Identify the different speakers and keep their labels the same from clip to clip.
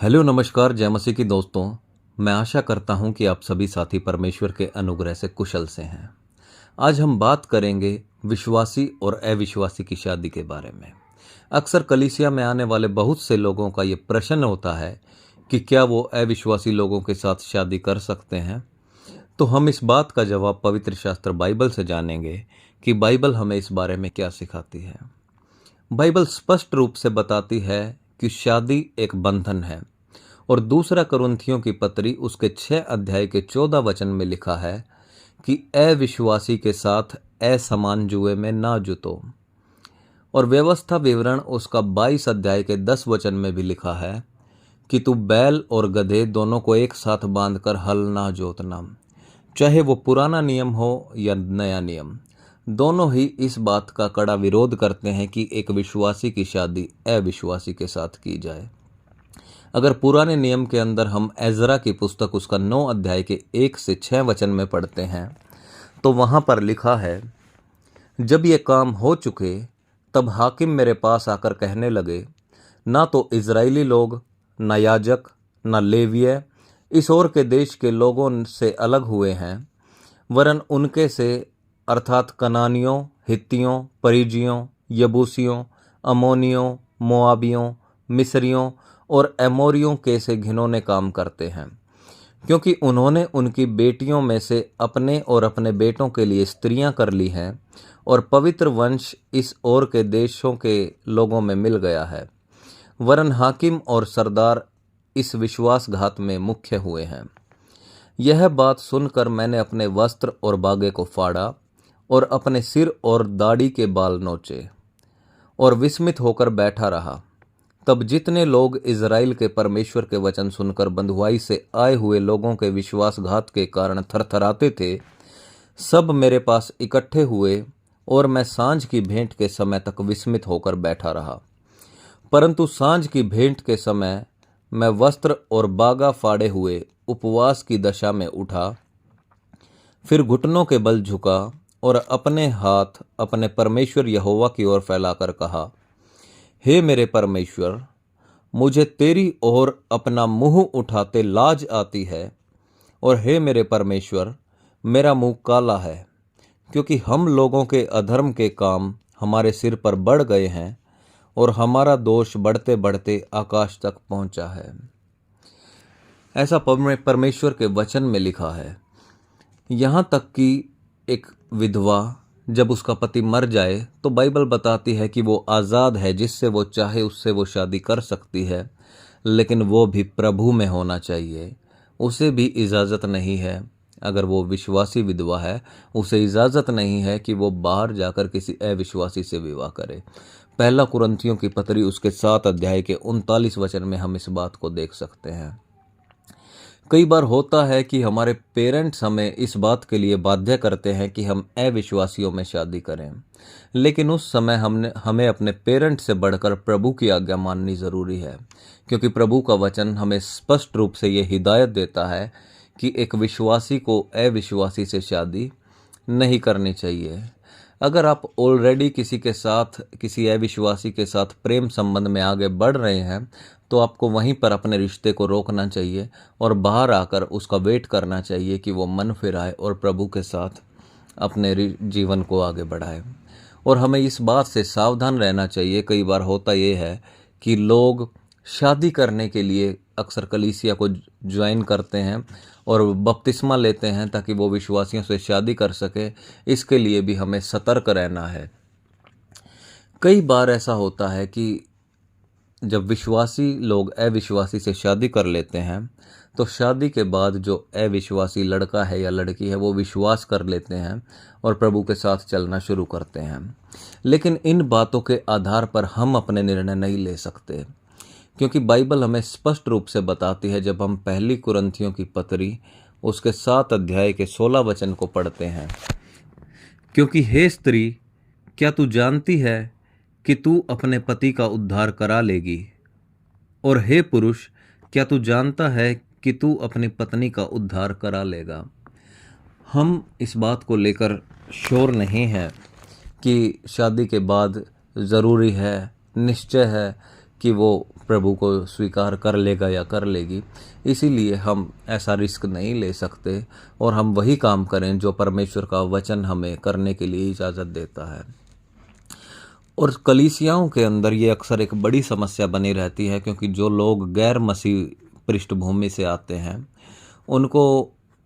Speaker 1: Hello नमस्कार जय मसीह की दोस्तों। मैं आशा करता हूं कि आप सभी साथी परमेश्वर के अनुग्रह से कुशल से हैं। आज हम बात करेंगे विश्वासी और अविश्वासी की शादी के बारे में। अक्सर कलीसिया में आने वाले बहुत से लोगों का ये प्रश्न होता है कि क्या वो अविश्वासी लोगों के साथ शादी कर सकते हैं। तो हम इस बात का जवाब पवित्र शास्त्र बाइबल से जानेंगे कि बाइबल हमें इस बारे में क्या सिखाती है। बाइबल स्पष्ट रूप से बताती है कि शादी एक बंधन है और दूसरा कुरिन्थियों की पत्री उसके 6 अध्याय के 14 वचन में लिखा है कि अविश्वासी के साथ असमान जुए में ना जुतो। और व्यवस्था विवरण उसका 22 अध्याय के 10 वचन में भी लिखा है कि तू बैल और गधे दोनों को एक साथ बांधकर हल ना जोतना। चाहे वो पुराना नियम हो या नया नियम, दोनों ही इस बात का कड़ा विरोध करते हैं कि एक विश्वासी की शादी अविश्वासी के साथ की जाए। अगर पुराने नियम के अंदर हम एजरा की पुस्तक उसका 9 अध्याय के 1 से 6 वचन में पढ़ते हैं तो वहां पर लिखा है, जब ये काम हो चुके तब हाकिम मेरे पास आकर कहने लगे, ना तो इजरायली लोग, न याजक, न लेविय इस ओर के देश के लोगों से अलग हुए हैं, वरन उनके से अर्थात कनानियों, हित्तियों, परिजियों, यबूसियों, अमोनियों, मोआबियों, मिस्रियों और एमोरियों के से घिनौने काम करते हैं, क्योंकि उन्होंने उनकी बेटियों में से अपने और अपने बेटों के लिए स्त्रियां कर ली हैं और पवित्र वंश इस ओर के देशों के लोगों में मिल गया है। वरन हाकिम और सरदार इस विश्वासघात में मुख्य हुए हैं। यह बात सुनकर मैंने अपने वस्त्र और बागे को फाड़ा और अपने सिर और दाढ़ी के बाल नोचे और विस्मित होकर बैठा रहा। तब जितने लोग इज़राइल के परमेश्वर के वचन सुनकर बंधुआई से आए हुए लोगों के विश्वासघात के कारण थरथराते थे, सब मेरे पास इकट्ठे हुए और मैं सांझ की भेंट के समय तक विस्मित होकर बैठा रहा। परंतु सांझ की भेंट के समय मैं वस्त्र और बागा फाड़े हुए उपवास की दशा में उठा, फिर घुटनों के बल झुका और अपने हाथ अपने परमेश्वर यहोवा की ओर फैलाकर कहा, हे मेरे परमेश्वर, मुझे तेरी ओर अपना मुंह उठाते लाज आती है, और हे मेरे परमेश्वर, मेरा मुंह काला है, क्योंकि हम लोगों के अधर्म के काम हमारे सिर पर बढ़ गए हैं और हमारा दोष बढ़ते बढ़ते आकाश तक पहुंचा है। ऐसा परमेश्वर के वचन में लिखा है। यहाँ तक कि एक विधवा जब उसका पति मर जाए तो बाइबल बताती है कि वो आज़ाद है, जिससे वो चाहे उससे वो शादी कर सकती है, लेकिन वो भी प्रभु में होना चाहिए। उसे भी इजाज़त नहीं है, अगर वो विश्वासी विधवा है उसे इजाज़त नहीं है कि वो बाहर जाकर किसी अविश्वासी से विवाह करे। पहला कुरिन्थियों की पत्री उसके 7 अध्याय के 39 वचन में हम इस बात को देख सकते हैं। कई बार होता है कि हमारे पेरेंट्स हमें इस बात के लिए बाध्य करते हैं कि हम अविश्वासियों में शादी करें, लेकिन उस समय हमें अपने पेरेंट्स से बढ़कर प्रभु की आज्ञा माननी ज़रूरी है, क्योंकि प्रभु का वचन हमें स्पष्ट रूप से ये हिदायत देता है कि एक विश्वासी को अविश्वासी से शादी नहीं करनी चाहिए। अगर आप ऑलरेडी किसी अविश्वासी के साथ प्रेम संबंध में आगे बढ़ रहे हैं तो आपको वहीं पर अपने रिश्ते को रोकना चाहिए और बाहर आकर उसका वेट करना चाहिए कि वो मन फिराए और प्रभु के साथ अपने जीवन को आगे बढ़ाए। और हमें इस बात से सावधान रहना चाहिए। कई बार होता ये है कि लोग शादी करने के लिए अक्सर कलीसिया को ज्वाइन करते हैं और बपतिस्मा लेते हैं ताकि वो विश्वासियों से शादी कर सके। इसके लिए भी हमें सतर्क रहना है। कई बार ऐसा होता है कि जब विश्वासी लोग अविश्वासी से शादी कर लेते हैं तो शादी के बाद जो अविश्वासी लड़का है या लड़की है वो विश्वास कर लेते हैं और प्रभु के साथ चलना शुरू करते हैं। लेकिन इन बातों के आधार पर हम अपने निर्णय नहीं ले सकते, क्योंकि बाइबल हमें स्पष्ट रूप से बताती है। जब हम पहली कुरिन्थियों की पत्री उसके 7 अध्याय के 16 वचन को पढ़ते हैं, क्योंकि हे स्त्री, क्या तू जानती है कि तू अपने पति का उद्धार करा लेगी, और हे पुरुष, क्या तू जानता है कि तू अपनी पत्नी का उद्धार करा लेगा। हम इस बात को लेकर श्योर नहीं हैं कि शादी के बाद ज़रूरी है, निश्चय है कि वो प्रभु को स्वीकार कर लेगा या कर लेगी, इसीलिए हम ऐसा रिस्क नहीं ले सकते और हम वही काम करें जो परमेश्वर का वचन हमें करने के लिए इजाज़त देता है। और कलीसियाओं के अंदर ये अक्सर एक बड़ी समस्या बनी रहती है, क्योंकि जो लोग गैर मसीह पृष्ठभूमि से आते हैं उनको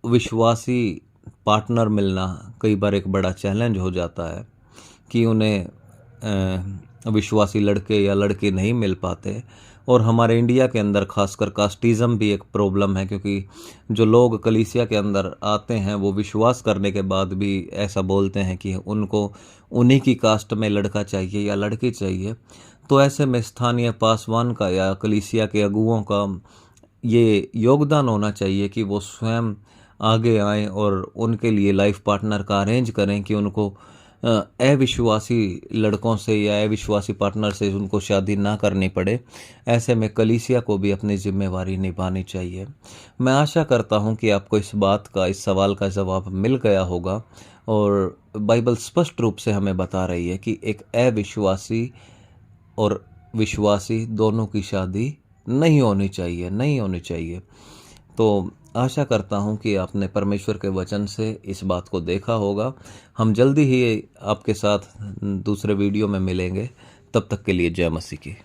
Speaker 1: विश्वासी पार्टनर मिलना कई बार एक बड़ा चैलेंज हो जाता है कि उन्हें विश्वासी लड़के या लड़की नहीं मिल पाते। और हमारे इंडिया के अंदर खासकर कास्टिज़म भी एक प्रॉब्लम है, क्योंकि जो लोग कलीसिया के अंदर आते हैं वो विश्वास करने के बाद भी ऐसा बोलते हैं कि उनको उन्हीं की कास्ट में लड़का चाहिए या लड़की चाहिए। तो ऐसे में स्थानीय पासवान का या कलीसिया के अगुओं का ये योगदान होना चाहिए कि वो स्वयं आगे आएँ और उनके लिए लाइफ पार्टनर का अरेंज करें कि उनको अविश्वासी लड़कों से या अविश्वासी पार्टनर से उनको शादी ना करनी पड़े। ऐसे में कलीसिया को भी अपनी जिम्मेवारी निभानी चाहिए। मैं आशा करता हूं कि आपको इस सवाल का जवाब मिल गया होगा। और बाइबल स्पष्ट रूप से हमें बता रही है कि एक अविश्वासी और विश्वासी दोनों की शादी नहीं होनी चाहिए। तो आशा करता हूं कि आपने परमेश्वर के वचन से इस बात को देखा होगा। हम जल्दी ही आपके साथ दूसरे वीडियो में मिलेंगे। तब तक के लिए जय मसीह की।